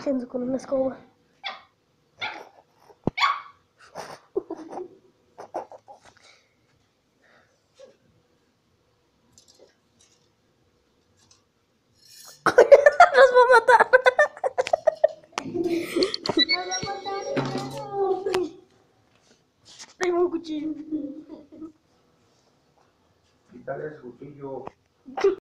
haciendo con una escoba. Nos va a matar. Tengo un cuchillo. Quítale el cuchillo.